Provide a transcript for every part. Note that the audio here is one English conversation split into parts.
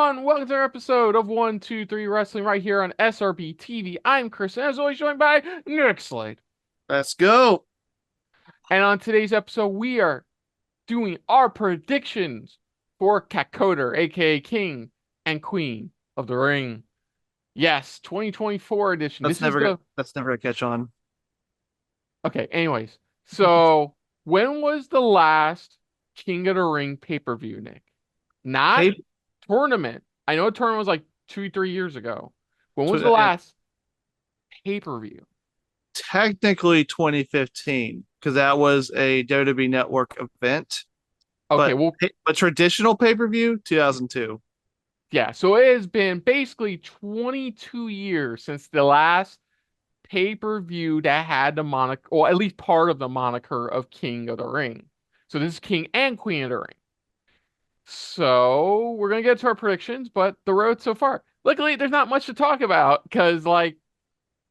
everyone? Welcome to our episode of 1, 2, 3 Wrestling right here on SRB TV. I'm Chris, and as always, joined by Nick Slade. Let's go. And on today's episode, we are doing our predictions for Kakoder, aka King and Queen of the Ring. Yes, 2024 edition. That's This is never the that's never gonna catch on. okay. Anyways, so when was the last King of the Ring pay-per-view, Nick? Not Tape tournament. I know a tournament was like 2, 3 years ago. When was the to, last pay-per-view? technically 2015 because that was a WWE Network event, Okay, but well, a traditional pay-per-view 2002. yeah. So it has been basically 22 years since the last pay-per-view that had the moniker, or at least part of the moniker of King of the Ring. So this is King and Queen of the Ring. So we're gonna get to our predictions, but the road so far. Luckily, there's not much to talk about because, like,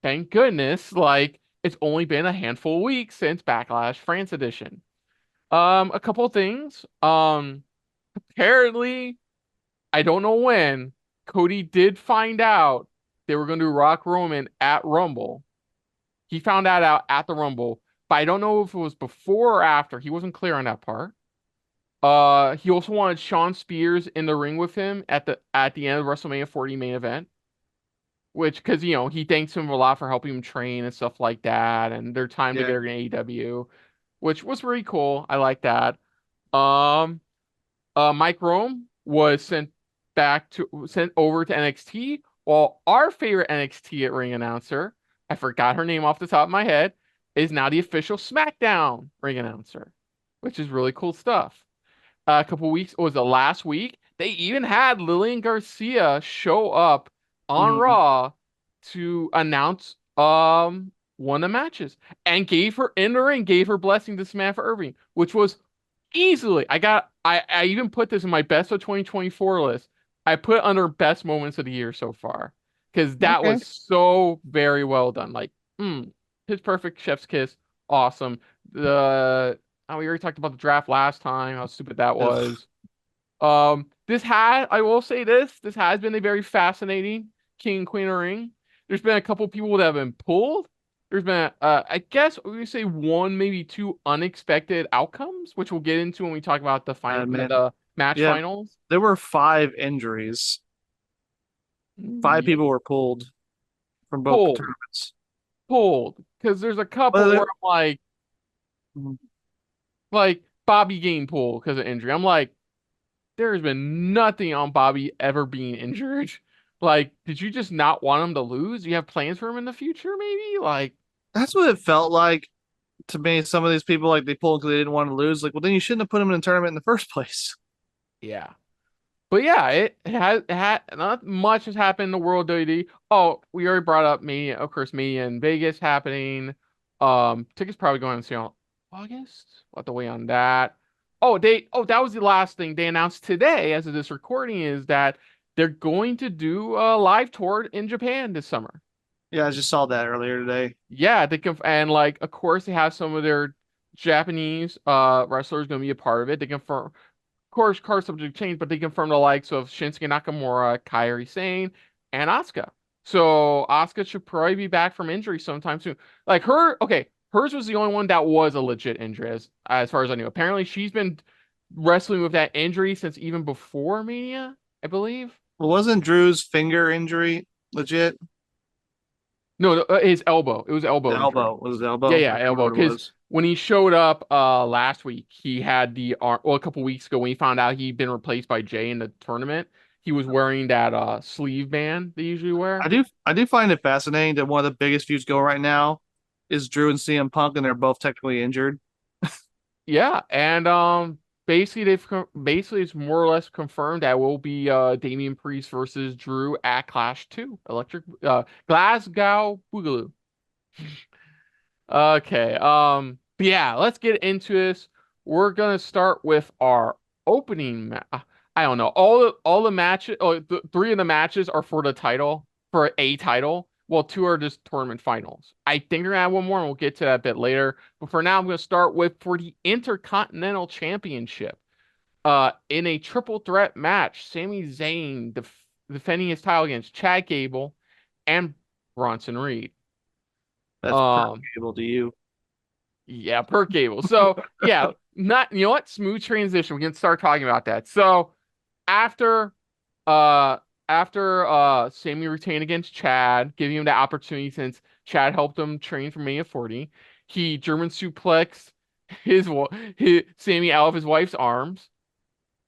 thank goodness, like it's only been a handful of weeks since Backlash France edition. A couple of things. Apparently, I don't know when Cody did find out they were going to do Rock Roman at Rumble. He found that out at the Rumble, but I don't know if it was before or after. He wasn't clear on that part. He also wanted Shawn Spears in the ring with him at the end of WrestleMania 40 main event. Which, because he thanks him a lot for helping him train and stuff like that, and their time Yeah, together in AEW, which was really cool. I like that. Um, Mike Rome was sent over to NXT, while our favorite NXT ring announcer, I forgot her name off the top of my head, is now the official SmackDown ring announcer, which is really cool stuff. A couple weeks, was it last week? They even had Lillian Garcia show up on mhm. Raw to announce one of the matches and gave her in the ring, gave her blessing to Samantha Irving, which was easily I even put this in my best of 2024 list. I put it under best moments of the year so far because that Okay. was so very well done. Like, his perfect chef's kiss, awesome. The we already talked about the draft last time, how stupid that Ugh. was. I will say this has been a very fascinating King and Queen of the Ring. There's been a couple people that have been pulled. There's been, I guess we would say one, maybe two unexpected outcomes, which we'll get into when we talk about Man, the match yeah, finals. there were 5 injuries. 5 people Yeah, were pulled from both pulled, tournaments. pulled, because there's a couple Well, where I'm mhm. like Bobby getting pulled because of injury. I'm like, there has been nothing on Bobby ever being injured. Like, did you just not want him to lose? Do you have plans for him in the future, maybe? Like, That's what it felt like to me. Some of these people, like, they pulled because they didn't want to lose. Like, well, then you shouldn't have put them in the tournament in the first place. yeah. But yeah, it had not much has happened in the world of WWE. Oh, we already brought up Mania, of course, Mania in Vegas happening. Tickets probably going on sale August. We'll have to wait on that. That was the last thing they announced today as of this recording is that they're going to do a live tour in Japan this summer. Yeah, I just saw that earlier today. Yeah, and like of course they have some of their Japanese wrestlers going to be a part of it. They confirm, of course, card subject change, but they confirm the likes of Shinsuke Nakamura, Kairi Sane, and Asuka. So Asuka should probably be back from injury sometime soon. Like hers was the only one that was a legit injury as far as I knew. Apparently she's been wrestling with that injury since even before Mania, I believe. Well, wasn't Drew's finger injury legit? No, his elbow. It was The elbow injury. elbow was the Yeah, elbow. I yeah, can't remember elbow. what it Because was. when he showed up last week, he had the arm. Well, a couple weeks ago when he found out he'd been replaced by Jay in the tournament, he was wearing that sleeve band they usually wear. I do find it fascinating that one of the biggest feuds going right now is Drew and CM Punk, and they're both technically injured. Yeah, and basically it's more or less confirmed that will be Damian Priest versus Drew at Clash 2, Electric Glasgow Boogaloo. Okay. But yeah, let's get into this. We're gonna start with our opening. I don't know. All the matches. Oh, three of the matches are for the title, for a title. Well, two are just tournament finals. I think we're gonna have one more, and we'll get to that a bit later. But for now, I'm gonna start with for the Intercontinental Championship. In a triple threat match, Sami Zayn defending his title against Chad Gable and Bronson Reed. That's pretty Um, able to you. yeah, per Gable. So yeah, not you know what? Smooth transition. We can start talking about that. So after uh Sammy retained against Chad, giving him the opportunity since Chad helped him train for Mania 40, he German suplexed his Sammy out of his wife's arms.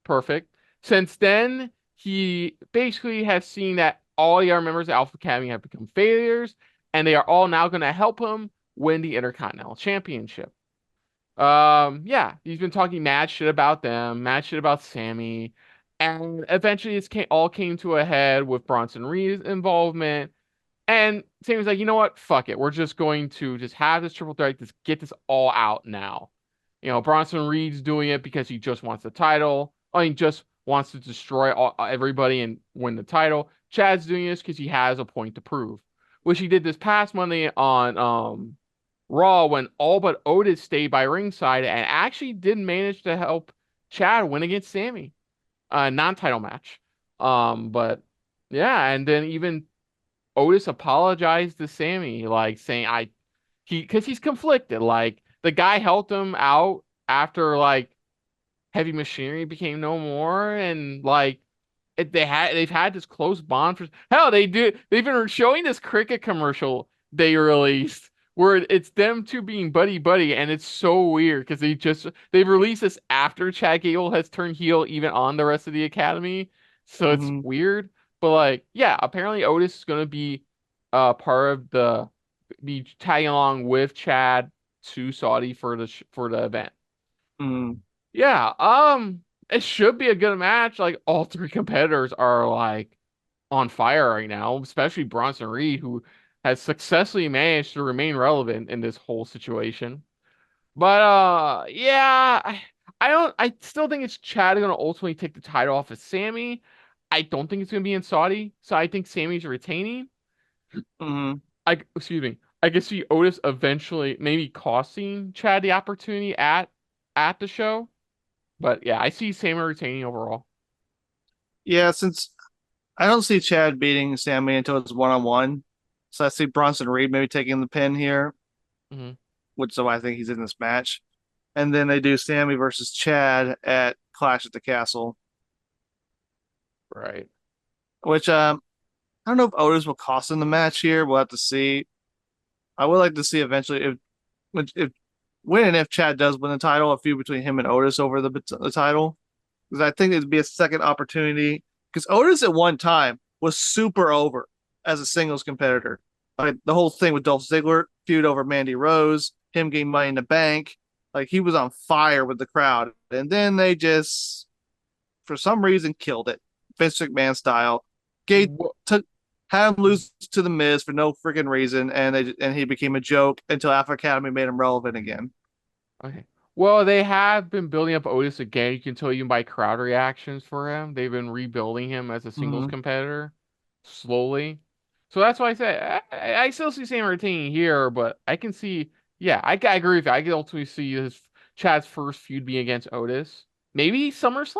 Perfect. Since then, he basically has seen that all the other members of Alpha Academy have become failures, and they are all now going to help him win the Intercontinental Championship. Yeah, he's been talking mad shit about them, mad shit about Sammy, and eventually all came to a head with Bronson Reed's involvement. And Sammy's like, you know what? Fuck it. We're just going to just have this triple threat, just get this all out now. Bronson Reed's doing it because he just wants the title. I mean, just wants to destroy everybody and win the title. Chad's doing this because he has a point to prove, which he did this past Monday on Raw when all but Otis stayed by ringside and actually did manage to help Chad win against Sammy, non-title match. But yeah, and then even Otis apologized to Sammy, like saying because he's conflicted. Like the guy helped him out after like heavy machinery became no more, and like they've had this close bond for hell. They've been showing this cricket commercial they released where it's them two being buddy buddy, and it's so weird because they've released this after Chad Gable has turned heel even on the rest of the academy, so it's Hmm. weird. But like, yeah, apparently Otis is gonna be part of the be tagging along with Chad to Saudi for for the event. Hmm. Yeah, it should be a good match. Like all three competitors are like on fire right now, especially Bronson Reed, who has successfully managed to remain relevant in this whole situation. But yeah, I still think it's Chad gonna ultimately take the title off of Sammy. I don't think it's gonna be in Saudi, so I think Sammy's retaining. Hmm. Excuse me. I could see Otis eventually maybe costing Chad the opportunity at the show. But yeah, I see Sammy retaining overall. Yeah, since I don't see Chad beating Sammy until it's one on one, so I see Bronson Reed maybe taking the pin here, Hmm. which is why I think he's in this match. And then they do Sammy versus Chad at Clash at the Castle, Right. which I don't know if Otis will cost him the match here. We'll have to see. I would like to see eventually if when and if Chad does win the title, a feud between him and Otis over the title, because I think it'd be a second opportunity. Because Otis at one time was super over as a singles competitor. Like the whole thing with Dolph Ziggler feud over Mandy Rose, him getting Money in the Bank, like he was on fire with the crowd, and then they just for some reason killed it, Vince McMahon style. Gate Wh- took had him lose to the Miz for no freaking reason, and he became a joke until Alpha Academy made him relevant again. Okay. Well, they have been building up Otis again. You can tell even by crowd reactions for him. They've been rebuilding him as a singles Mm-hmm. competitor slowly. So that's why I say I still see Sam retaining here, but I can see, yeah, I agree with you. I can ultimately see Chad's first feud being against Otis. Maybe SummerSlam?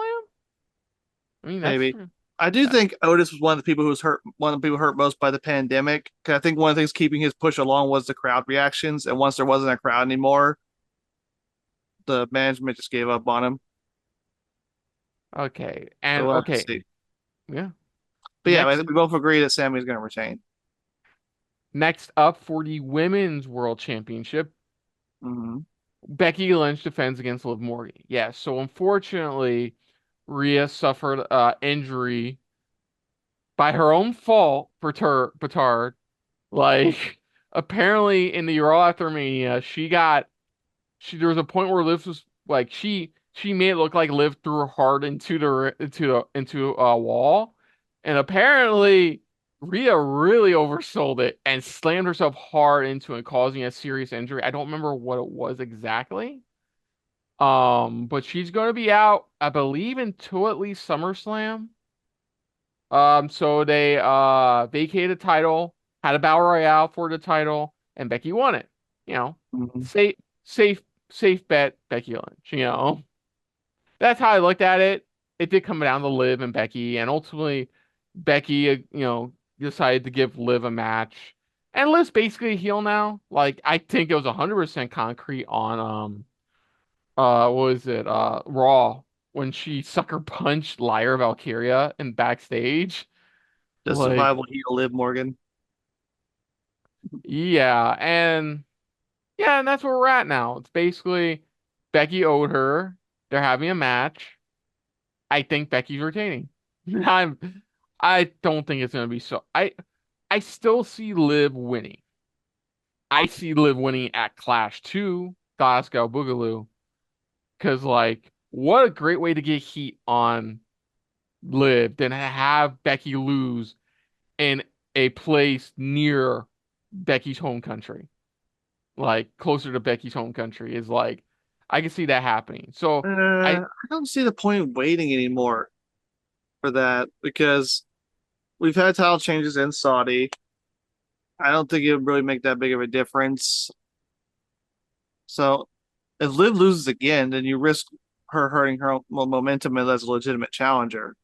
I mean, that's Maybe. I do that, think Otis was one of the people who was hurt. One of the people hurt most by the pandemic. Because I think one of the things keeping his push along was the crowd reactions. And once there wasn't a crowd anymore, the management just gave up on him. okay. So And we'll have to okay, see. yeah. But yeah, I Next think we both agree that Sammy's going to retain. next up for the Women's World Championship, Mm-hmm. Becky Lynch defends against Liv Morgan. Yes, so unfortunately, Rhea suffered injury by her own fault for Petard. Like apparently in the Raw after Mania, there was a point where Liv was like she made it look like Liv threw her heart into a wall, and apparently Rhea really oversold it and slammed herself hard into it, causing a serious injury. I don't remember what it was exactly. But she's going to be out, I believe, until at least SummerSlam. So they vacated the title, had a battle royale for the title, and Becky won it. You know, Mm-hmm. safe, safe, safe bet, Becky Lynch. that's how I looked at it. It did come down to Liv and Becky, and ultimately Becky, decided to give Liv a match. And Liv's basically a heel now. Like I think it was 100% concrete on what was it? Raw when she sucker punched Lyra Valkyria in backstage. Like, Justifiable heel Liv Morgan. yeah, and that's where we're at now. It's basically Becky owed her. They're having a match. I think Becky's retaining. I'm I don't think it's gonna be so. I still see Liv winning. I see Liv winning at Clash 2, Glasgow Boogaloo. Cause like what a great way to get heat on Liv than to have Becky lose in a place near Becky's home country. Like closer to Becky's home country is like I can see that happening. So I I don't see the point waiting anymore for that because we've had title changes in Saudi. I don't think it would really make that big of a difference. So if Liv loses again, then you risk her hurting her momentum as a legitimate challenger.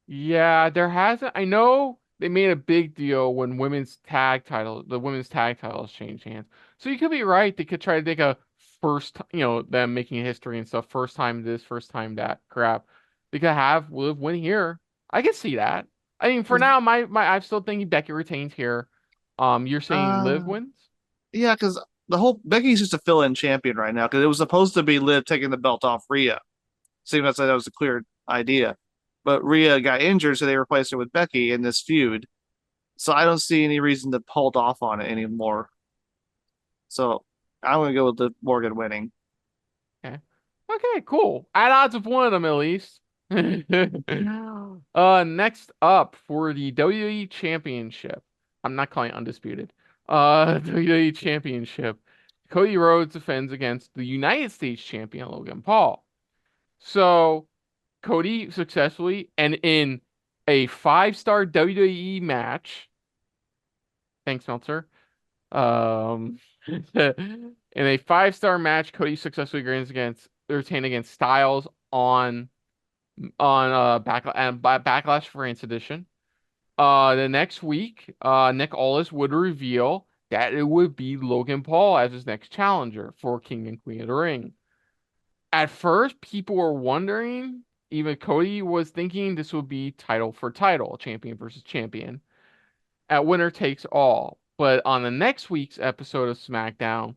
Yeah, there hasn't. I know they made a big deal when the women's tag titles changed hands. So you could be right. They could try to take a first, them making history and stuff. First time this, first time that crap. They could have Liv win here. I can see that. I mean, for now, I'm still thinking Becky retains here. You're saying Liv Uh, wins? yeah, because the whole Becky's just a fill-in champion right now because it was supposed to be Liv taking the belt off Rhea. Seemed that was a clear idea, but Rhea got injured, so they replaced her with Becky in this feud. So I don't see any reason to hold off on it anymore. So I'm gonna go with Liv Morgan winning. Okay. Okay, cool. At odds of one of them at least. Next up for the WWE Championship. I'm not calling it undisputed. WWE Championship. Cody Rhodes defends against the United States champion Logan Paul. So Cody successfully and in a five-star WWE match. Thanks, Meltzer. Um, in a five-star match, Cody successfully retained against Styles on Backlash France edition. The next week, Nick Aldis would reveal that it would be Logan Paul as his next challenger for King and Queen of the Ring. At first, people were wondering, even Cody was thinking this would be title for title, champion versus champion, at winner takes all. But on the next week's episode of SmackDown,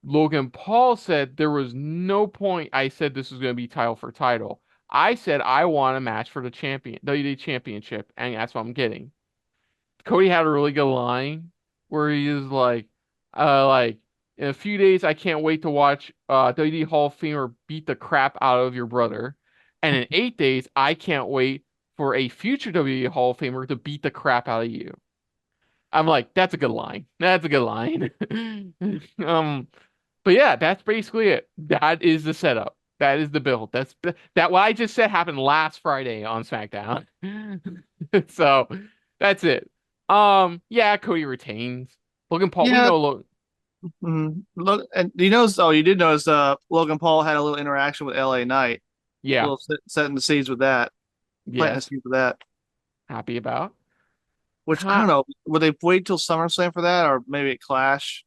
Logan Paul said there was no point. I said this was going to be title for title. I said I want a match for the WWE Championship, and that's what I'm getting. Cody had a really good line where he is like in a few days I can't wait to watch WWE Hall of Famer beat the crap out of your brother, and in 8 days I can't wait for a future WWE Hall of Famer to beat the crap out of you. I'm like, that's a good line. That's a good line. um, but yeah, that's basically it. That is the setup. That is the build. That what I just said happened last Friday on SmackDown. So that's it. Yeah, Cody retains. Logan Paul, we Yeah. know Logan. Look, and you know, oh, you did notice Logan Paul had a little interaction with LA Knight, a Yeah, little setting the seeds with that, planting the yes, seeds with that. happy about. Which I don't know. Would they wait till SummerSlam for that, or maybe at Clash?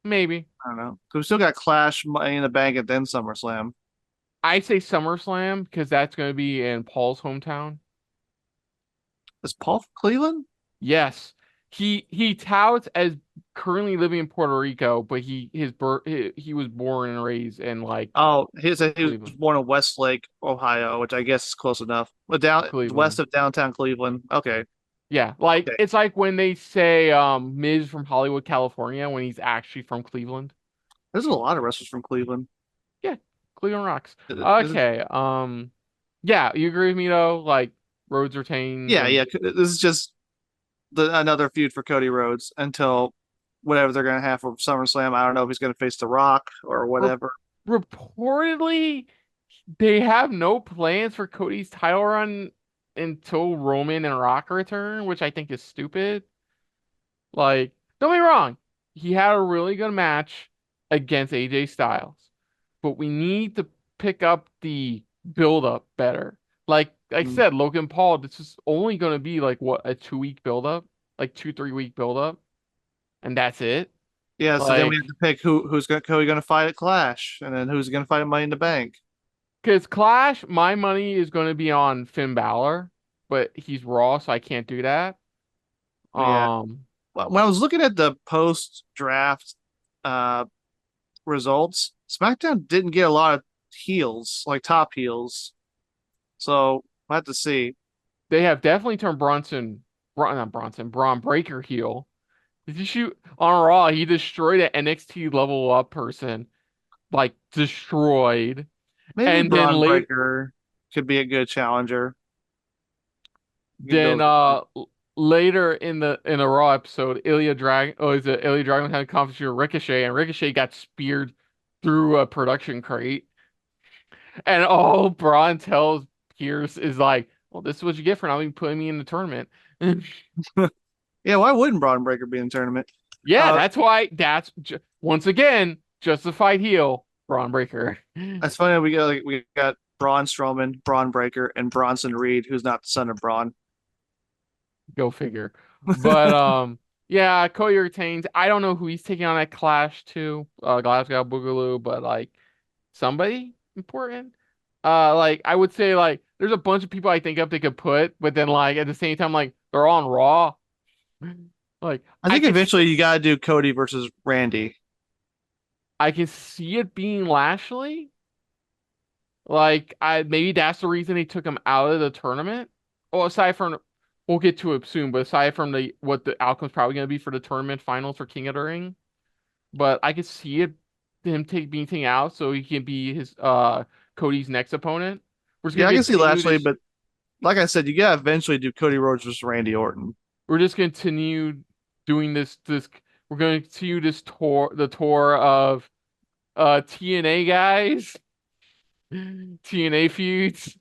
Maybe. I don't know. 'Cause we still got Clash, Money in the Bank, and then SummerSlam. I say SummerSlam because that's going to be in Paul's hometown. Is Paul from Cleveland? Yes. He touts as currently living in Puerto Rico, but he was born and raised in like Oh, he said he was Cleveland. born in Westlake, Ohio, which I guess is close enough. But down west Cleveland. of downtown Cleveland. Okay, Yeah, like okay. it's like when they say Miz from Hollywood, California when he's actually from Cleveland. There's a lot of wrestlers from Cleveland. Yeah, Cleveland rocks. Is it? Okay. Yeah, you agree with me though? Like Rhodes retains Yeah, and yeah. This is just another feud for Cody Rhodes until whatever they're gonna have for SummerSlam. I don't know if he's gonna face The Rock or re whatever. reportedly they have no plans for Cody's title run until Roman and Rock return, which I think is stupid. Like, don't be wrong, he had a really good match against AJ Styles, but we need to pick up the build up better. Like I Mm. said, Logan Paul, this is only gonna be like what, a 2 week build up, like 2, 3 week build up, and that's it. Yeah, so then we Like, have to pick who's going to fight at Clash, and then who's going to fight at Money in the Bank. because Clash, my money is gonna be on Finn Balor, but he's Raw, so I can't do that. Yeah. Um, When I was looking at the post draft uh results, SmackDown didn't get a lot of heels, like top heels. So we'll have to see. they have definitely turned not Bronson, Braun Breaker heel. Did you shoot on Raw? He destroyed an NXT level up person, like destroyed. Maybe And then Braun later, Breaker could be a good challenger. You could then go. later in the Raw episode, is it Ilya Dragon had a conversation with Ricochet, and Ricochet got speared through a production crate, and all Braun tells Pierce is like, "Well, this is what you get for not even putting me in the tournament." Yeah, why wouldn't Braun Breaker be in the tournament? Yeah, Uh, that's why. Once again justified heel Braun Breaker. That's funny. We got Braun Strowman, Braun Breaker, and Bronson Reed, who's not the son of Braun. Go figure. But yeah, Cody retains. I don't know who he's taking on at Clash too. Glasgow Boogaloo, but like somebody important. Like I would say like there's a bunch of people I think of they could put, but then like at the same time like they're all on Raw. Like I I think could eventually you got to do Cody versus Randy. I can see it being Lashley. Like I maybe that's the reason they took him out of the tournament. Well, aside from we'll get to it soon, but aside from the what the outcome's probably gonna be for the tournament finals for King of the Ring. But I could see it being taken out so he can be his Cody's next opponent. We're just Yeah, gonna I can see continue Lashley, this. but like I said, you got to eventually do Cody Rhodes versus Randy Orton. We're just gonna continue doing this. We're gonna continue this tour of TNA guys, TNA feuds.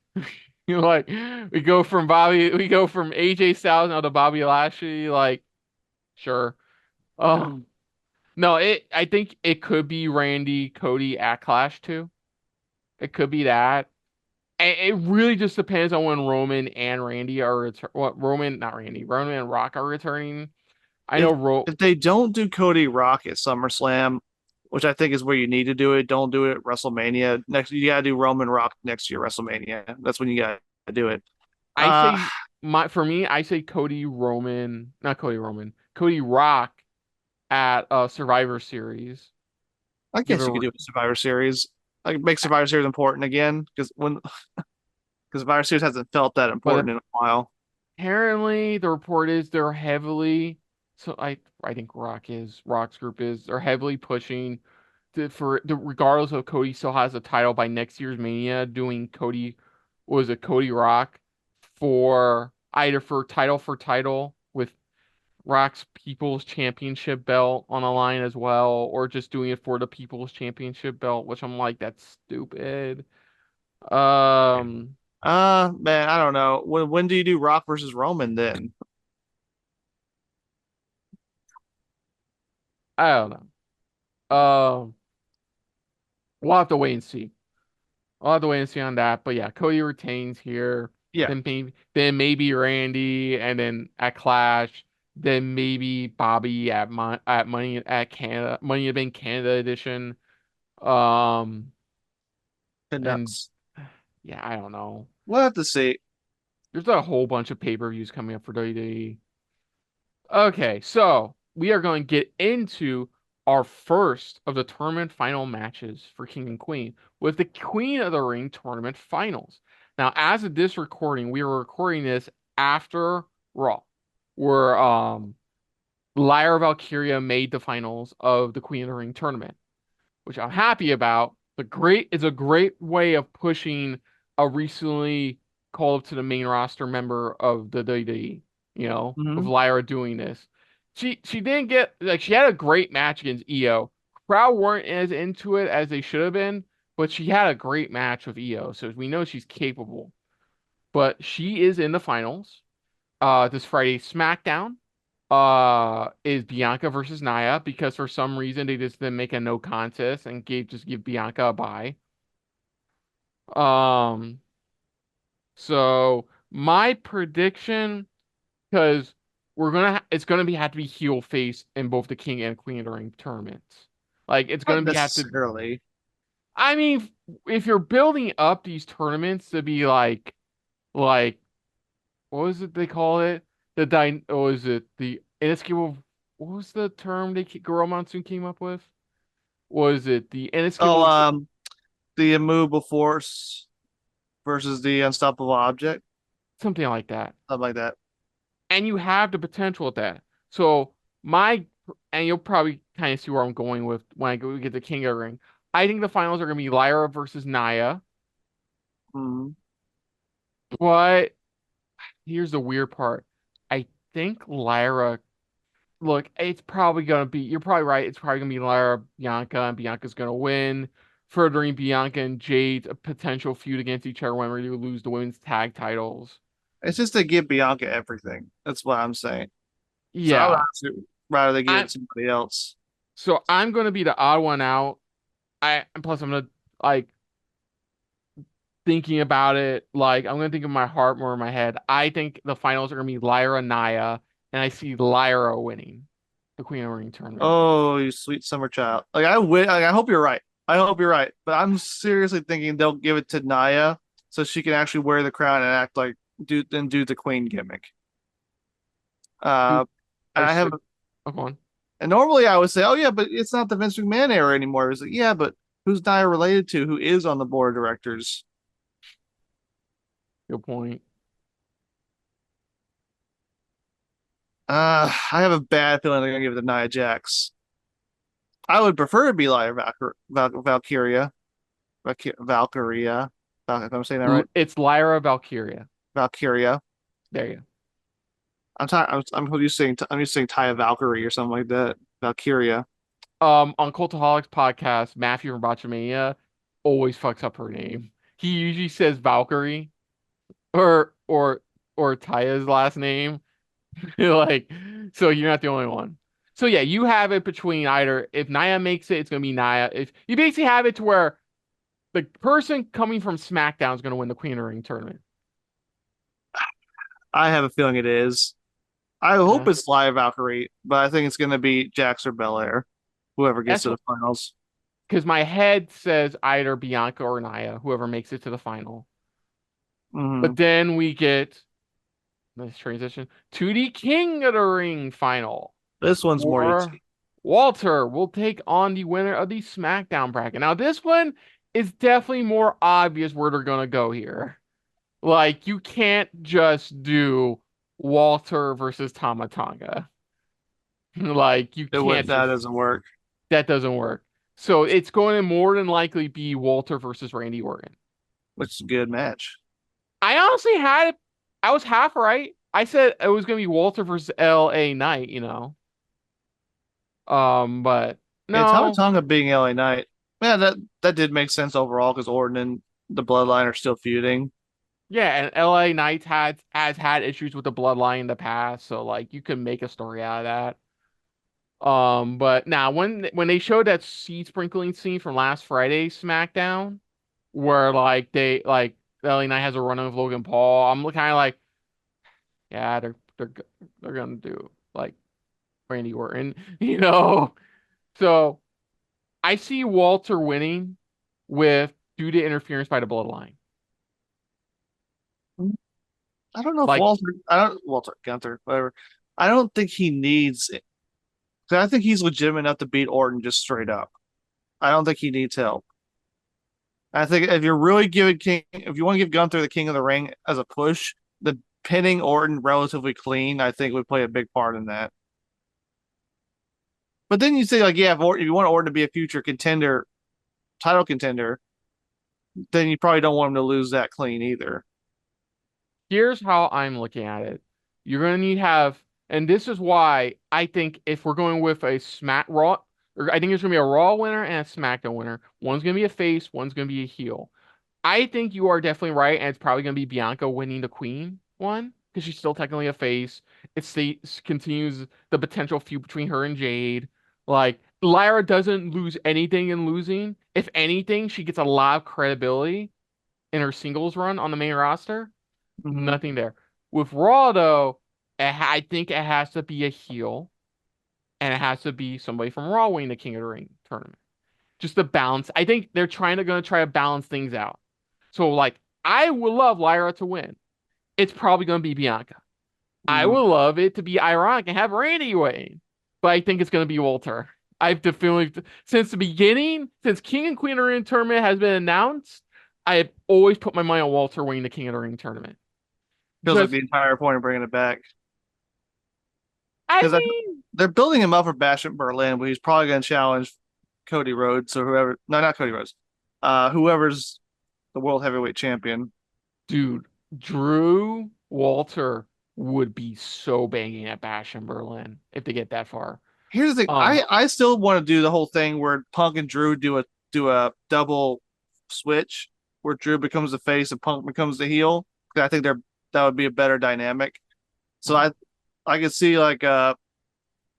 Like we go from AJ Styles now to Bobby Lashley. Like, sure. Um, no, I think it could be Randy Cody at Clash too. It could be that. It really just depends on when Roman and Randy are what Roman, not Randy, Roman and Rock are returning. I If know if they don't do Cody Rock at SummerSlam, which I think is where you need to do it, don't do it at WrestleMania. Next, you got to do Roman Rock next year WrestleMania. That's when you got to do it. I Uh, say for me, I say Cody Rock at Survivor Series. I Give it guess you could do a Survivor Series. Like make Survivor Series important again because Survivor Series hasn't felt that but important in a while. apparently the report is they're heavily so I think Rock's group is they're heavily pushing regardless of Cody still has a title by next year's Mania, doing Cody Rock for either for title with Rock's People's Championship belt on the line as well, or just doing it for the People's Championship belt, which I'm like, that's stupid. Um, Man, I don't know. When do you do Rock versus Roman then? I don't know. We'll have to wait and see. I'll have to wait and see on that. But yeah, Cody retains here. Yeah, Then maybe Randy, and then at Clash, then maybe Bobby at Money at Canada, Money in the Bank Canada edition. Um, and Canucks. yeah, I don't know. We'll have to see. There's a whole bunch of pay-per-views coming up for WWE. Okay, so we are going to get into our first of the tournament final matches for King and Queen with the Queen of the Ring tournament finals. Now, as of this recording, we are recording this after Raw, where Lyra Valkyria made the finals of the Queen of the Ring tournament, which I'm happy about. It's a great way of pushing a recently called up to the main roster member of the WWE, with Hmm. Lyra doing this. She didn't get like she had a great match against Io. Crowd weren't as into it as they should have been, but she had a great match with Io, so we know she's capable. But she is in the finals. This Friday SmackDown is Bianca versus Nia because for some reason they just didn't make a no contest and give Bianca a bye. Um, so my prediction, because it's gonna be have to be heel face in both the king and queen during tournaments. Like it's Not gonna be have to. necessarily. I mean, if you're building up these tournaments to be like what was it they call it? What was it? The inescapable. What was the term Girl Monsoon came up with? Was it the Oh, inescapable? the immovable force versus the unstoppable object, Something like that. something like that. And you have the potential at that. So my and you'll probably kind of see where I'm going with when get the King of the Ring. I think the finals are gonna be Lyra versus Naya. Hmm. But here's the weird part. I think Lyra look, it's probably gonna be you're probably right, it's probably gonna be Lyra Bianca and Bianca's gonna win, furthering Bianca and Jade's a potential feud against each other when we lose the women's tag titles. It's just to give Bianca everything. That's what I'm saying. So I would Yeah. actually rather they give it I'm to somebody else. so I'm gonna be the odd one out. I and plus I'm gonna like thinking about it, like I'm gonna think of my heart more in my head. I think the finals are gonna be Lyra Naya, and I see Lyra winning the Queen of the Ring tournament. Oh, you sweet summer child. I hope you're right. I hope you're right. But I'm seriously thinking they'll give it to Naya so she can actually wear the crown and act like do the queen gimmick. Dude, Uh, and I I have should. Oh, come on. and normally I would say, oh yeah, but it's not the Vince McMahon era anymore. It's like, yeah, but who's Naya related to? Who is on the board of directors? Good point. I have a bad feeling they're gonna give it to Nia Jax. I would prefer to be like Valkyria, Valkyria. If I'm saying that right, It's Lyra Valkyria. Valkyria. There you I'm used to saying Taya Valkyrie or something like that. Valkyria. go. On Cultaholics podcast, Matthew from Botchamania always fucks up her name. He usually says Valkyrie or or or Taya's last name. Like, so you're not the only one. So yeah, you have it between either if Naya makes it, it's gonna be Naya. If you basically have it to where the person coming from SmackDown is gonna win the Queen of the Ring tournament. I have a feeling it is. I hope Yeah. it's live Valkyrie, but I think it's gonna be Jax or Belair, whoever gets That's to the what finals. because my head says either Bianca or Naya, whoever makes it to the final. Hmm. But then we get nice transition to the King of the Ring final. This one's more Or easy. Walter will take on the winner of the SmackDown bracket. Now, this one is definitely more obvious where they're gonna go here. Like, you can't just do Walter versus Tama Tonga. Like, you can't That just doesn't work, that doesn't work. So it's going to more than likely be Walter versus Randy Orton. which is a good match. I honestly had it. I was half right. I said it was going to be Walter versus LA Knight, but Yeah, Tama no. Tonga being LA Knight. Yeah, that did make sense overall because Orton and the Bloodline are still feuding. Yeah, and LA Knight has had issues with the bloodline in the past, so like you could make a story out of that. But now when they showed that seed sprinkling scene from last Friday's SmackDown, where like they like LA Knight has a run with Logan Paul, I'm kind of like, yeah, they're gonna do like Randy Orton, you know. So I see Walter winning with due to interference by the bloodline. I don't know if Like, Walter Gunther, whatever. I don't think he needs it. 'Cause I think he's legitimate enough to beat Orton just straight up. I don't think he needs help. I think if you're really if you want to give Gunther the King of the Ring as a push, the pinning Orton relatively clean, I think would play a big part in that. But then you say like, yeah, if you want Orton to be a future contender, title contender, then you probably don't want him to lose that clean either. here's how I'm looking at it. You're gonna need to have, and this is why I think if we're going with a Smack Raw, or I think there's gonna be a Raw winner and a SmackDown winner. One's gonna be a face, one's gonna be a heel. I think you are definitely right, and it's probably gonna be Bianca winning the Queen one because she's still technically a face. Continues the potential feud between her and Jade. Like Lyra doesn't lose anything in losing. If anything, she gets a lot of credibility. in her singles run on the main roster. Mm-hmm. Nothing there. With Raw though, I think it has to be a heel, and it has to be somebody from Raw winning the King of the Ring tournament. Just to balance. I think they're gonna try to balance things out. So like, I would love Lyra to win. It's probably gonna be Bianca. I Mm-hmm. would love it to be ironic and have Randy win, but I think it's gonna be Walter. I've definitely since the beginning, since King and Queen of the Ring tournament has been announced, I have always put my money on Walter winning the King of the Ring tournament. Feels like Just, the entire point of bringing it back I because mean, they're building him up for Bash at Berlin, but he's probably going to challenge Cody Rhodes or whoever. No, not Cody Rhodes. Whoever's the world heavyweight champion. dude, Drew Walter would be so banging at Bash in Berlin if they get that far. Here's the thing. Um, I still want to do the whole thing where Punk and Drew do a double switch where Drew becomes the face and Punk becomes the heel. 'Cause I think that would be a better dynamic. So I could see like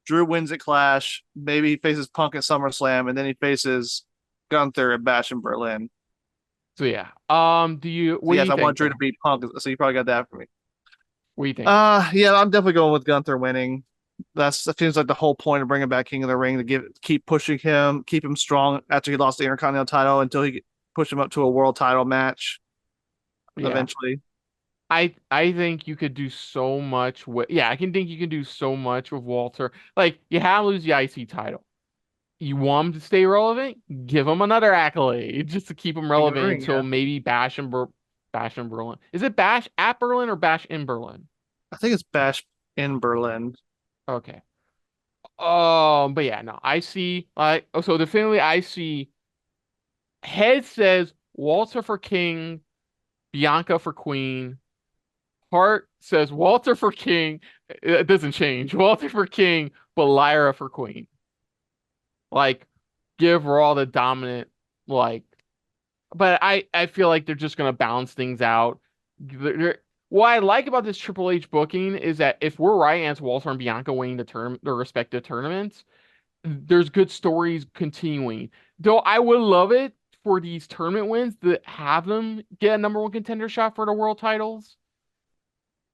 Drew wins at Clash, maybe he faces Punk at SummerSlam, and then he faces Gunther at Bash in Berlin. so yeah. So What do yes, you I want think Drew to though? beat Punk, so you probably got that for me. What do you think? Yeah, I'm definitely going with Gunther winning. That seems like the whole point of bringing back King of the Ring to keep pushing him, keep him strong after he lost the Intercontinental title until he push him up to a world title match Yeah. eventually. I think you could do so much with yeah, I can think you can do so much with Walter. Like you have to lose the IC title. You want him to stay relevant? Give him another accolade just to keep him King of the relevant Ring, until yeah. maybe Bash in Berlin. Is it Bash at Berlin or Bash in Berlin? I think it's Bash in Berlin. Okay. But yeah, no, I see like so definitely I see head says Walter for King, Bianca for Queen. Heart says Walter for King. It doesn't change. Walter for King, but Lyra for Queen. Like, give Raw the dominant, like, but I feel like they're just gonna balance things out. What I like about this Triple H booking is that if we're right and it's Walter and Bianca winning their respective tournaments, there's good stories continuing. Though I would love it for these tournament wins to have them get a number one contender shot for the world titles.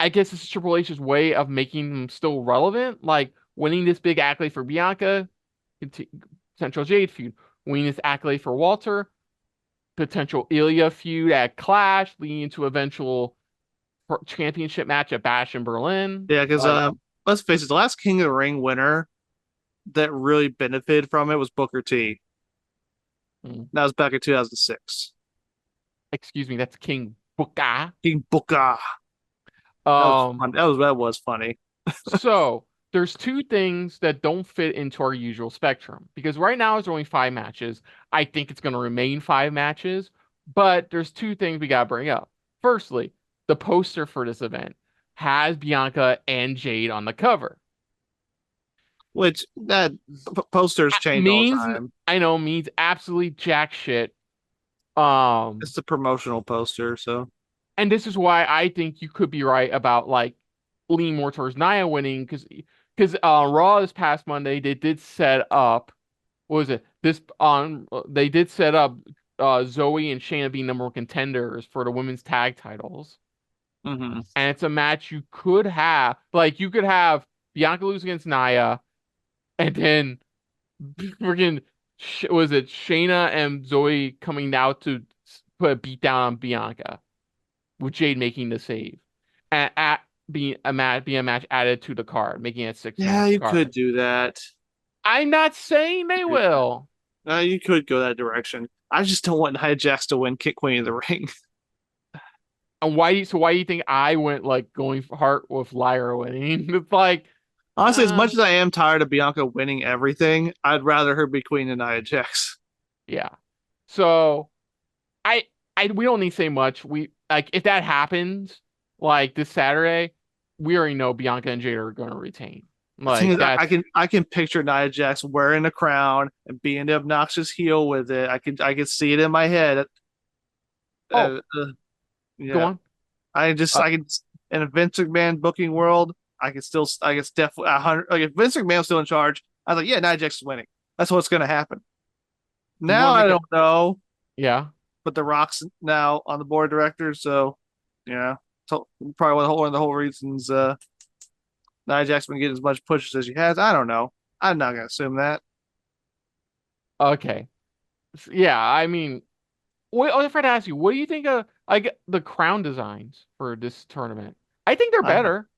I guess this is Triple H's way of making them still relevant, like winning this big accolade for Bianca, potential Jade feud, winning this accolade for Walter, potential Ilya feud at Clash, leading into eventual championship match at Bash in Berlin. Yeah, because Like, let's face it, the last King of the Ring winner that really benefited from it was Booker T. mm, That was back in 2006. excuse me, that's King Booker. King Booker. That was Um, fun. That was funny. So there's two things that don't fit into our usual spectrum because right now it's only 5 matches. I think it's going to remain 5 matches, but there's two things we got to bring up. Firstly, the poster for this event has Bianca and Jade on the cover. Which that posters change all the Means time. I know means absolutely jack shit. Um, It's the promotional poster, so and this is why I think you could be right about like leaning more towards Nia winning because Raw this past Monday they did set up what was it this on they did set up Zoe and Shayna being number one contenders for the women's tag titles, mm-hmm. and it's a match you could have like you could have Bianca lose against Nia and then freaking was it Shayna and Zoe coming out to put a beat down on Bianca with Jade making the save and at being a match added to the card, making it a six Yeah, match you could card. do that. I'm not saying they will. You could go that direction. I just don't want Nia Jax to win Kick Queen of the Ring. And why do you think I went like going for heart with Lyra winning? It's like Honestly, as uh much as I am tired of Bianca winning everything, I'd rather her be queen than Nia Jax. yeah. So I I we don't need to say much. We like if that happens like this Saturday, we already know Bianca and Jade are gonna retain. The thing Like is, I that's can I can picture Nia Jax wearing a crown and being the obnoxious heel with it. I can see it in my head. oh, Uh, uh, go yeah, on. I can in a Vince McMahon booking world. I can definitely 100. Like if Vince McMahon's still in charge, I was like, yeah, Nia Jax is winning. That's what's going to happen. Do you want Now to I make a don't know. yeah? but The Rock's now on the board of directors. So yeah, so probably one of the whole reasons Nia Jack's been getting as much pushes as she has. I don't know. I'm not gonna assume that. Okay. Yeah, I mean, what, I forgot to ask you, what do you think of like the crown designs for this tournament? I think they're I better.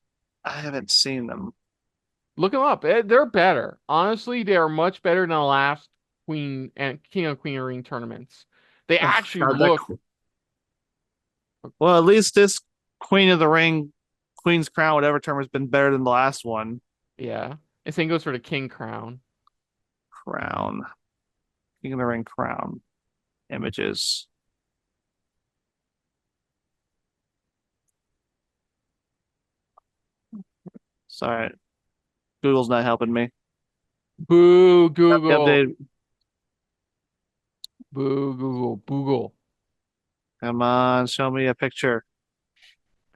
I haven't seen them. Look them up. They're better. Honestly, they are much better than the last Queen and King of Queen Ring tournaments. They Oh, actually God, look, well, at least this Queen of the Ring, Queen's Crown, whatever term has been better than the last one. yeah. The same goes for the King crown. Crown, King of the Ring crown images. Sorry, Google's not helping me. Boo, The Google. update. Boo, Google. Google. Come on, show me a picture.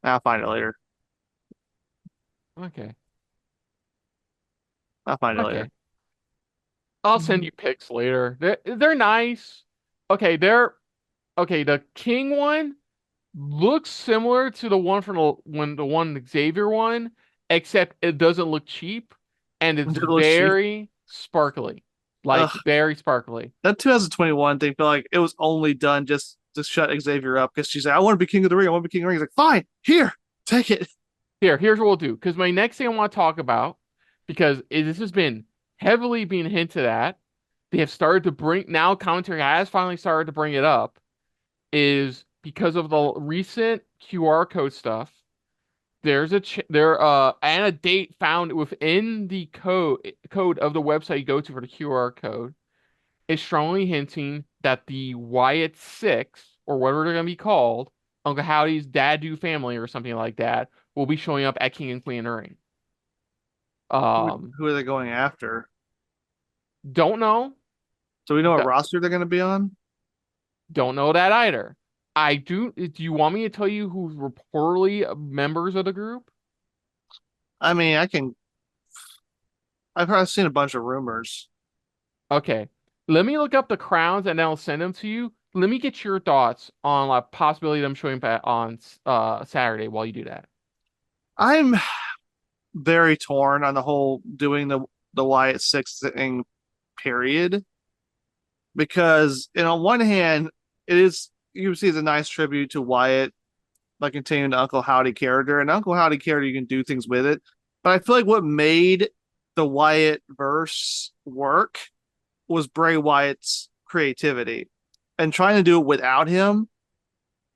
I'll find it later. Okay. I'll find it later. Okay. I'll send Mhm. you pics later. They're nice. Okay, they're okay. The King one looks similar to the one from the one Xavier one, except it doesn't look cheap and it's It looks cheap. very sparkly. Like Ugh, very sparkly. that 2021 thing felt like it was only done just to shut Xavier up because she's like, I want to be King of the Ring. I want to be King of the Ring. He's like, fine, here, take it. Here's what we'll do. Because my next thing I want to talk about, because this has been heavily being hinted at, they have started to bring now commentary has finally started to bring it up, is because of the recent QR code stuff. There's and a date found within the code of the website you go to for the QR code is strongly hinting that the Wyatt Six, or whatever they're gonna be called, Uncle Howdy's Dad Do family or something like that, will be showing up at King and Queen of the Ring. Who, Um, who are they going after? don't know. Do we know what D- roster they're going to be on? don't know that either. I do. Do you want me to tell you who's reportedly members of the group? I mean, I can. I've probably seen a bunch of rumors. Okay. Let me look up the crowns and then I'll send them to you. Let me get your thoughts on a possibility of them showing back on Saturday while you do that. I'm very torn on the whole doing the Wyatt Six thing. Period. Because on one hand, it is you see it's a nice tribute to Wyatt, like continuing the Uncle Howdy character, and Uncle Howdy character you can do things with it. But I feel like what made the Wyatt verse work was Bray Wyatt's creativity, and trying to do it without him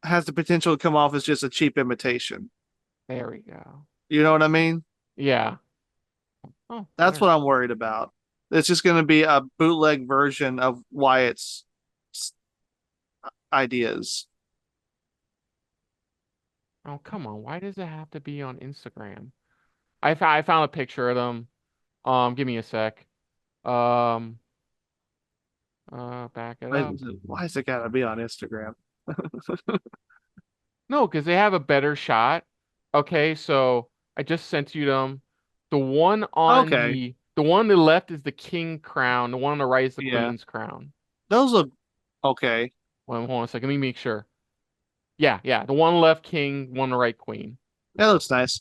has the potential to come off as just a cheap imitation. There we go. You know what I mean? Yeah. Oh, That's there. what I'm worried about. It's just going to be a bootleg version of Wyatt's ideas. Oh, come on. Why does it have to be on Instagram? I found a picture of them. Give me a sec. Um, back it Why, up. why is it got to be on Instagram? No, because they have a better shot. Okay, so I just sent you them. Okay, The one on the left is the king crown. The one on the right is the yeah, queen's crown. those look okay. Hold on a second. Let me make sure. Yeah, yeah. The one left king, one on the right queen. That looks nice.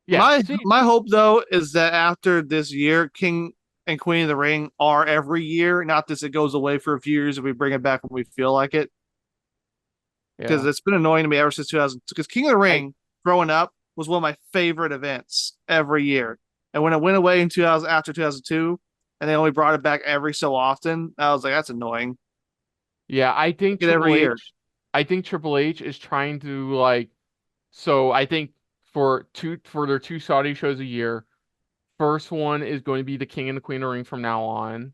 Yeah. See, My hope though is that after this year, King and Queen of the Ring are every year. Not this it goes away for a few years and we bring it back when we feel like it. Because yeah. it's been annoying to me ever since 2000. Because King of the I Ring growing up was one of my favorite events every year. And when it went away in 2000 after 2002, and they only brought it back every so often, I was like, that's annoying. yeah, Make it every year. I think Triple H is trying to I think for their two Saudi shows a year, first one is going to be the King and the Queen of the Ring from now on,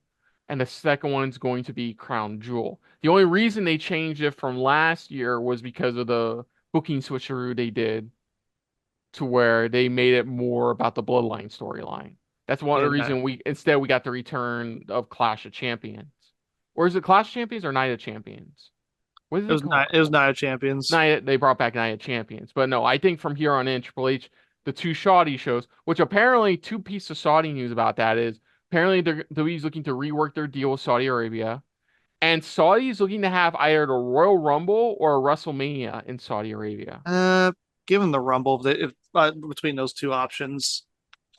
and the second one is going to be Crown Jewel. The only reason they changed it from last year was because of the booking switcheroo they did to where they made it more about the Bloodline storyline. That's one of the And reason we got the return of Clash of Champions. Or is it Clash of Champions or Night of Champions? What is it called? it was Night of Champions. They brought back Night of Champions. But no, I think from here on in, Triple H, the two Saudi shows, which apparently two pieces of Saudi news about that is apparently WWE's looking to rework their deal with Saudi Arabia. And Saudi's looking to have either the Royal Rumble or a WrestleMania in Saudi Arabia. Given the Rumble, if between those two options,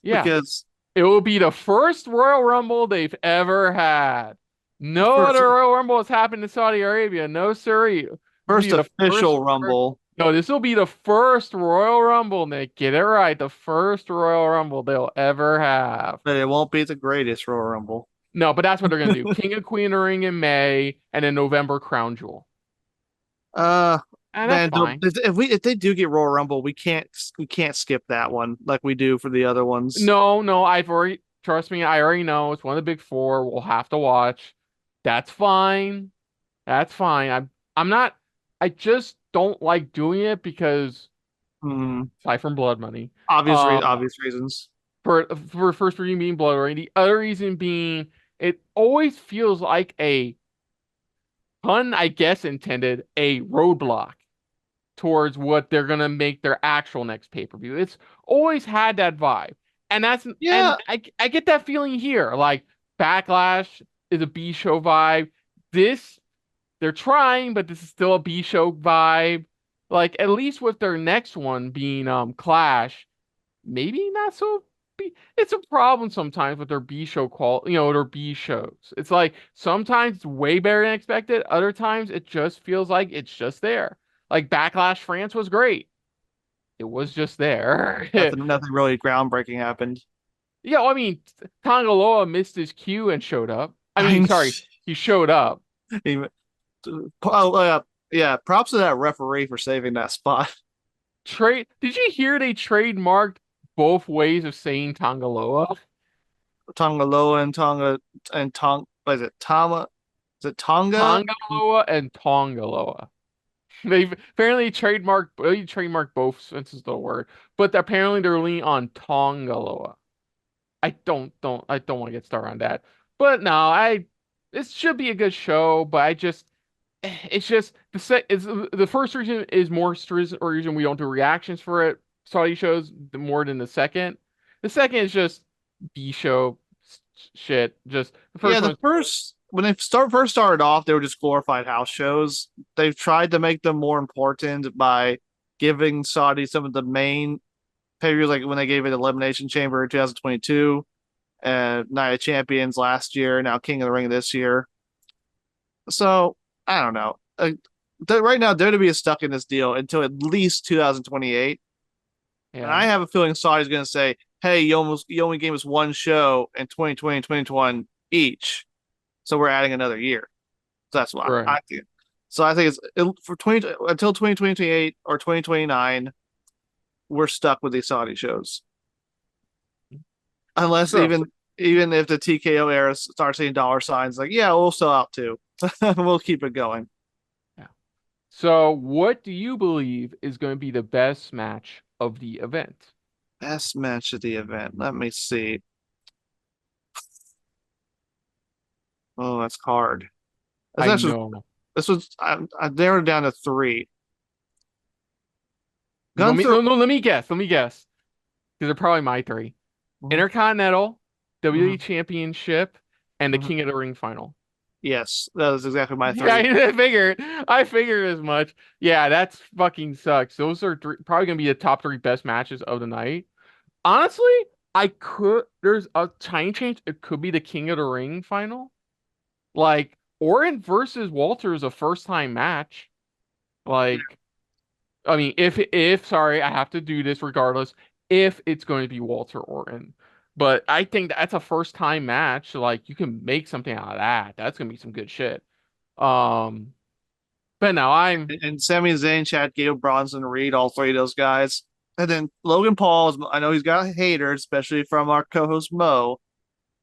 Yeah, because it will be the first Royal Rumble they've ever had. No first other Royal Rumble has happened in Saudi Arabia. No, sir. This will first be the first. official Rumble, No, this will be the first Royal Rumble, Nick. Get it right. The first Royal Rumble they'll ever have. but it won't be the greatest Royal Rumble. No, but that's what they're gonna do. King of Queen of the Ring in May, and then November Crown Jewel. Uh, And that's man, fine. if they do get Royal Rumble, we can't skip that one like we do for the other ones. No, no, I've already trust me, I already know it's one of the big four. We'll have to watch. That's fine. That's fine. I'm not I just don't like doing it because Hmm. aside from blood money. Um Obvious reasons. for first reason being blood money. The other reason being it always feels like a pun, I guess intended, a roadblock towards what they're gonna make their actual next pay-per-view. It's always had that vibe. And Yeah, I get that feeling here. Like Backlash is a B show vibe. This they're trying, but this is still a B show vibe. Like at least with their next one being Clash, maybe not so B. It's a problem sometimes with their B show their B shows. It's like sometimes it's way better than expected. Other times it just feels like it's just there. Like Backlash France was great. It was just there. nothing really groundbreaking happened. Yeah, well, I mean, Tongaloa missed his cue and showed up. I mean, I'm sorry, he showed up. even, oh, yeah. Props to that referee for saving that spot. Trade. Did you hear they trademarked both ways of saying Tongaloa? Tongaloa and what is it? Is it Tonga? Tongaloa and Tongaloa. They've apparently trademarked both senses of the word, but apparently they're leaning on Tongaloa. I don't want to get started on that. But no, this should be a good show, but it's just the first reason is more reason we don't do reactions for it. Saudi shows more than the second. The second is just B show shit. Just the Yeah, first the one. first when they first started off, they were just glorified house shows. They've tried to make them more important by giving Saudi some of the main pay-per-views, like when they gave it Elimination Chamber in 2022, and Night of Champions last year, now King of the Ring this year. So I don't know. Right now, WWE is stuck in this deal until at least 2028, and I Yeah, have a feeling Saudi's going to say, "Hey, you only gave us one show in 2020 and 2021 each, so we're adding another year." So that's why right. I think. So I think for 20 until 2028 or 2029, we're stuck with these Saudi shows, unless So, even if the TKO era starts seeing dollar signs, like yeah, we'll sell out too. We'll keep it going. yeah. So, what do you believe is going to be the best match of the event? Best match of the event. Let me see. Oh, that's hard. That's I actually know. this was I narrowed it down to three. Let me Gunther. no no let me guess. Let me guess. These are probably my three. Mhm, Intercontinental, WWE mhm, Championship, and the mhm. King of the Ring final. Yes, that was exactly my Yeah, three. I figured as much. Yeah, that's fucking sucks. Those are probably gonna be the top three best matches of the night. Honestly, there's a tiny change. It could be the King of the Ring final. Like, Orton versus Walter is a first time match. Like, I mean, sorry, I have to do this regardless if it's going to be Walter Orton. But I think that's a first time match. Like, you can make something out of that. That's gonna be some good shit. Um, but no, And Sami Zayn, Chad Gable, Bronson Reed, all three of those guys. And then Logan Paul, I know he's got haters, especially from our co-host Mo,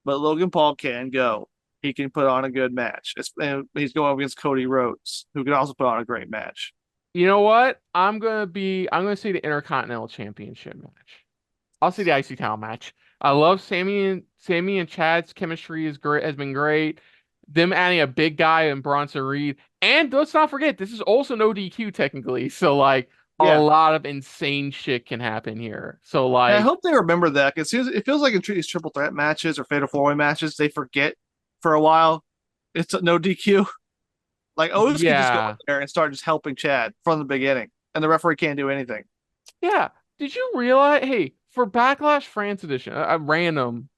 but Logan Paul can go. He can put on a good match. And he's going up against Cody Rhodes, who can also put on a great match. you know what? I'm gonna say the Intercontinental Championship match. I'll say the IC title match. I love Sammy and Chad's chemistry has been great. Them adding a big guy in Bronson Reed. And let's not forget, this is also no DQ technically. So like a Yeah. lot of insane shit can happen here. So And I like, hope they remember that because it feels like in these triple threat matches or fatal four way matches, they forget for a while it's no DQ. Like Otis could just go in Yeah. there and start just helping Chad from the beginning, and the referee can't do anything. Yeah. Did you realize, hey, for Backlash France edition, a random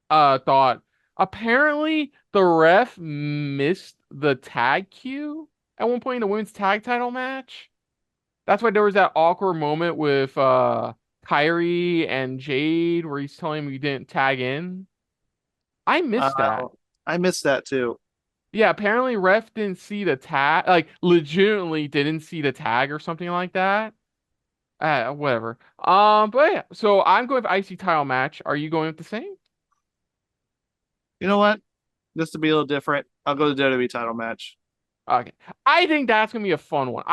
thought. Apparently the ref missed the tag cue at one point in the women's tag title match. That's why there was that awkward moment with Kyrie and Jade where he's telling him he didn't tag in. I missed that. Uh, I missed that too. Yeah, apparently ref didn't see the tag, like legitimately didn't see the tag or something like that. Whatever. But yeah, so I'm going with IC title match. Are you going with the same? You know what? Just to be a little different, I'll go to the WWE title match. Okay. I think that's gonna be a fun one.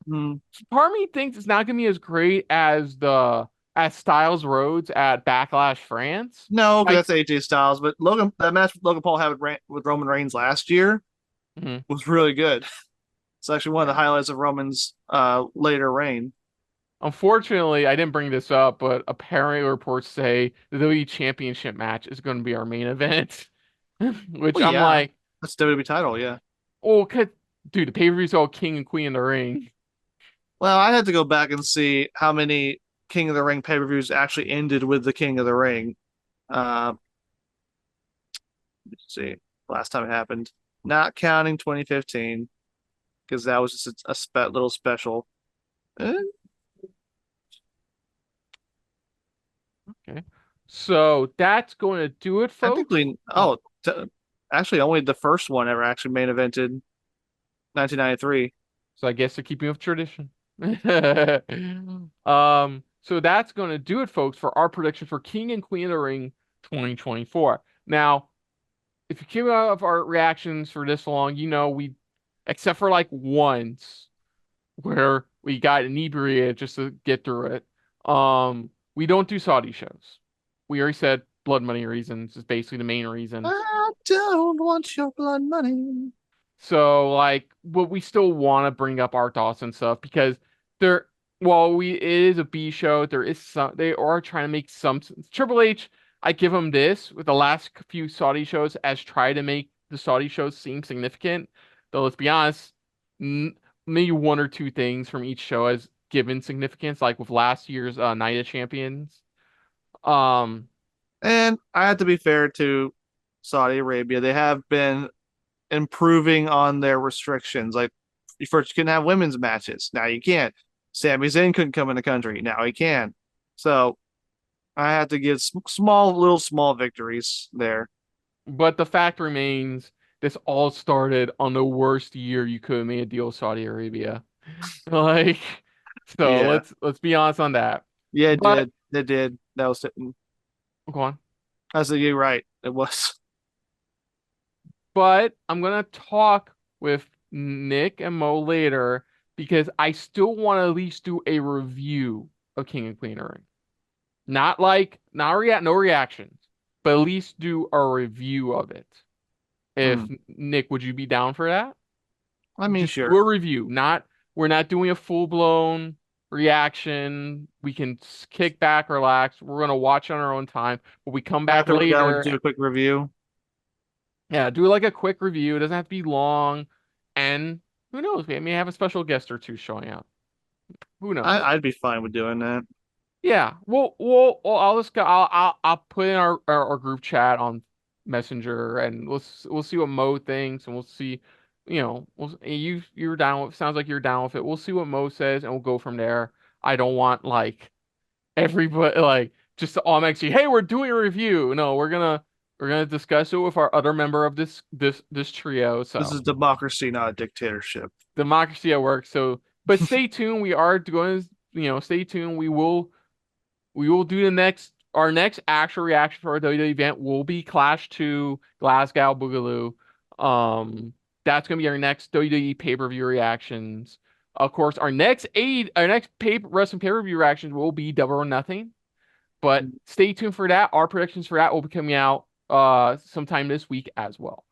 Hmm. Part of me thinks it's not gonna be as great as the as Styles Rhodes at Backlash France. No, because Like, that's AJ Styles. But that match Logan Paul had with Roman Reigns last year mhm, was really good. It's actually one of the yeah. highlights of Roman's later reign. Unfortunately, I didn't bring this up, but apparently reports say the WWE Championship match is going to be our main event, which Well, I'm yeah, like, that's WWE title. Yeah. oh, dude, the pay-per-view's all King and Queen of the Ring. Well, I had to go back and see how many King of the Ring pay-per-views actually ended with the King of the Ring. Uh, let's see, last time it happened, not counting 2015 because that was just little special. Eh, Okay. So that's going to do it, folks. technically, Oh, actually, only the first one ever actually main evented 1993. so I guess they're keeping with tradition. So that's going to do it, folks, for our prediction for King and Queen of the Ring 2024. Now, if you keep up our reactions for this long, you know except for like once where we got inebriated just to get through it. We don't do Saudi shows. We already said blood money reasons is basically the main reason. I don't want your blood money. So like, but we still want to bring up our thoughts and stuff because there, while it is a B show, there is some they are trying to make some Triple H. I give him this with the last few Saudi shows as try to make the Saudi shows seem significant. Though let's be honest, maybe one or two things from each show has given significance, like with last year's Night of Champions. Um, And I have to be fair to Saudi Arabia. They have been improving on their restrictions. Like first you couldn't have women's matches. Now you can't. Sami Zayn couldn't come in the country. Now he can. So I have to give small victories there. but the fact remains, this all started on the worst year you could have made a deal with Saudi Arabia. Like, so Yeah. let's be honest on that. Yeah, it But did. It did. That was go on. I said you're right. It was. But I'm gonna talk with Nick and Mo later because I still want to at least do a review of King and Queen of the Ring. Not no reactions, but at least do a review of it. If Hmm. Nick, would you be down for that? I mean, Just do sure. a review. Not We're not doing a full blown reaction. We can kick back, relax. We're gonna watch on our own time. But we come back After we're done, we later. can do a quick review. Yeah, do like a quick review. It doesn't have to be long. And who knows? We may have a special guest or two showing up. Who knows? I'd be fine with doing that. Yeah, I'll just go. I'll put in our group chat on Messenger, and we'll see what Mo thinks, and we'll see, you're down with. Sounds like you're down with it. We'll see what Mo says, and we'll go from there. I don't want like everybody like just to automatically, hey, we're doing a review. No, we're gonna discuss it with our other member of this trio. This So is democracy, not a dictatorship. democracy at work. So, but stay tuned. We are going to, stay tuned. We will do our next actual reaction for our WWE event will be Clash 2 Glasgow Boogaloo. That's gonna be our next WWE pay-per-view reactions. Of course, our next wrestling pay-per-view reactions will be Double or Nothing. But stay tuned for that. Our predictions for that will be coming out sometime this week as well.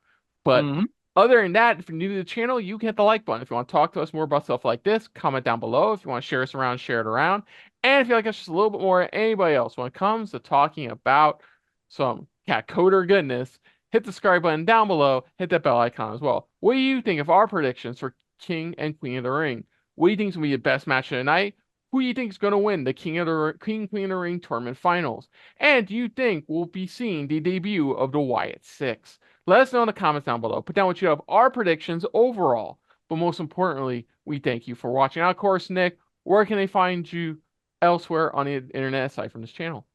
But Mm-hmm. other than that, if you're new to the channel, you can hit the like button. If you want to talk to us more about stuff like this, comment down below. If you want to share us around, share it around. And if you like us just a little bit more than anybody else when it comes to talking about some cat coder goodness, hit the subscribe button down below, hit that bell icon as well. What do you think of our predictions for King and Queen of the Ring? What do you think is going to be the best match of the night? Who do you think is going to win the King, Queen of the Ring tournament finals? And do you think we'll be seeing the debut of the Wyatt Six? Let us know in the comments down below. Put down what you have our predictions overall. But most importantly, we thank you for watching. Now, of course, Nick, where can they find you elsewhere on the internet aside from this channel?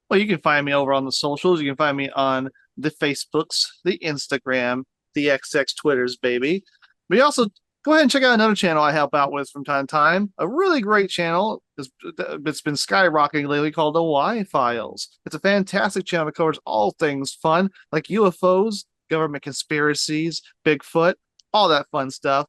Well, you can find me over on the socials. You can find me on the Facebooks, the Instagram, the XX Twitters, baby. But you also go ahead and check out another channel I help out with from time to time. A really great channel. It's been skyrocketing lately called the Y Files. It's a fantastic channel that covers all things fun, like UFOs, government conspiracies, Bigfoot, all that fun stuff.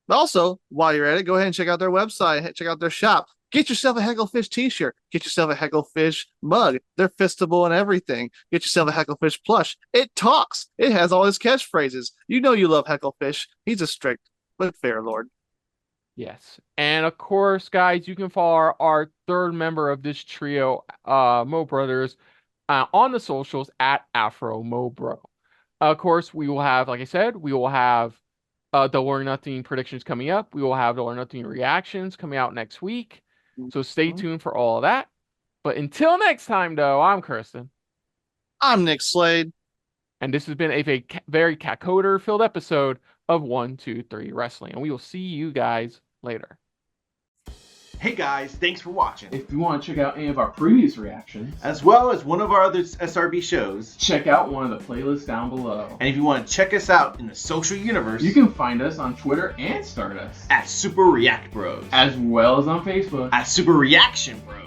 But also, while you're at it, go ahead and check out their website, check out their shop. Get yourself a Hecklefish t-shirt. Get yourself a Hecklefish mug. They're fistable and everything. Get yourself a Hecklefish plush. It talks. It has all his catchphrases. You know you love Hecklefish. He's a strict but fair lord. Yes. And of course, guys, you can follow our third member of this trio, Mo Brothers, on the socials at Afro Mo Bro. Of course, we will have, like I said, we will have Double or Nothing predictions coming up. We will have Double or Nothing reactions coming out next week. So stay tuned for all of that. But until next time, though, I'm Kirsten. I'm Nick Slade. And this has been a very Cacoder-filled episode of 1, 2, 3 Wrestling. And we will see you guys later. Hey guys, thanks for watching. If you want to check out any of our previous reactions, as well as one of our other SRB shows, check out one of the playlists down below. And if you want to check us out in the social universe, you can find us on Twitter and Stardust at Super React Bros, as well as on Facebook at Super Reaction Bros.